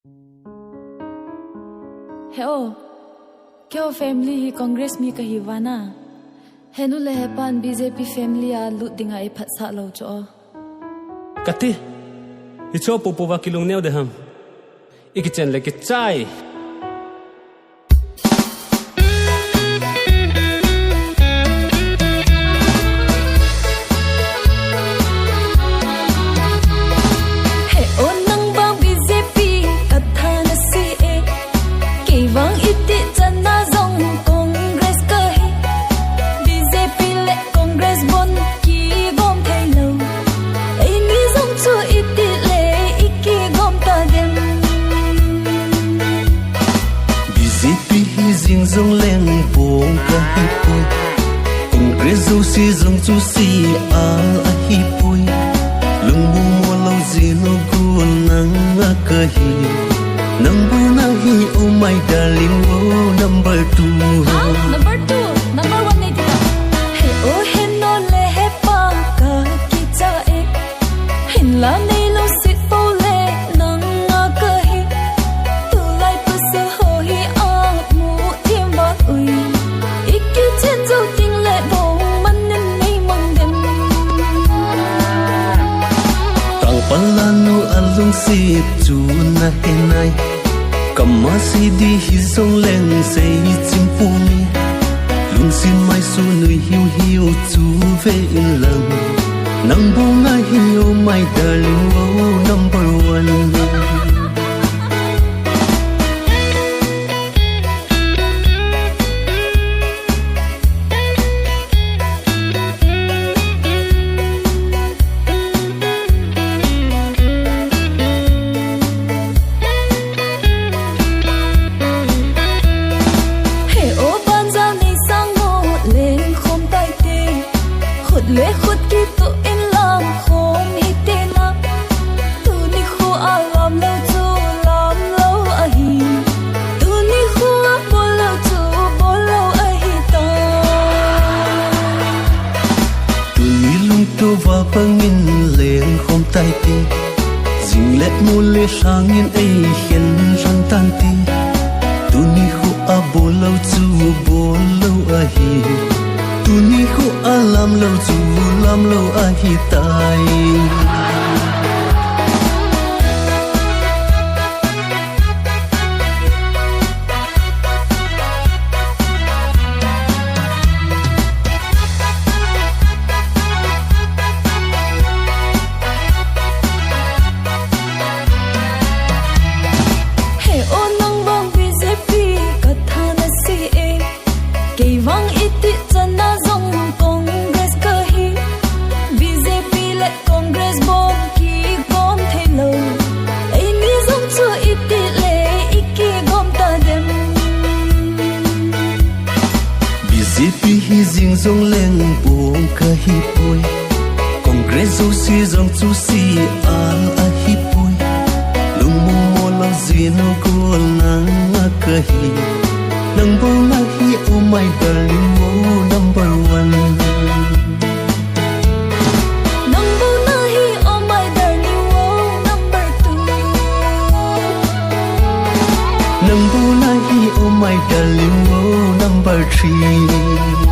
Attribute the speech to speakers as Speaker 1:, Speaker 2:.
Speaker 1: Heo, kyo family hi Congress mi kahiwana. Henu le hepan BJP family a lut dinga e phat sa lo cho.
Speaker 2: Kati, icho pupuwa kilong neo de ham. Ikichen le ke chai.
Speaker 3: Ding dong leng bong ka hipoi Congress zo si zong chu si a hipoi lung bu mo lo zino gu nang a ka hi number na hi oh my darling oh number 2
Speaker 1: number 2 number 1 nei tika he oh he no le he pa ka ki cha e hin la nei lo sit po le nang a ka hi tu lai pu so ho hi a
Speaker 3: Palano alung si chu na henai Kama si di hi song leng sei chim pu mi Lung sin mai su nui hiu hiu chu ve in lam Nang bu nga hi oh my darling oh number 1
Speaker 1: le khut ki tu in lam khom hi te na tu ni khu a lam lo chu lam lo a hi tu ni khu a bol lo chu bol lo a hi ta
Speaker 3: tu ni lung tu va pangin leng khom tai ti jing let mu le sangin ei hian ran tan ti tu ni khu a bol lo chu bol lo a hi tu ni khu a lam lo chu lam lo a hi tai
Speaker 1: he o nang bang BJP ka tha na si e ke wang iti chana zong Congress ka hi BJP le Congress bom ki gom thelo ai ni zong chu iti le iki gom ta dem
Speaker 3: BJP hi jing zong leng bong ka hi poi Congress zo si zong chu si a hi poi lung mo mo lo zino ko nang a ka hi nang bo na hi oh my darling oh number 1
Speaker 1: nang bo na hi oh my darling oh number 2
Speaker 3: nang bo na hi oh my darling oh number 3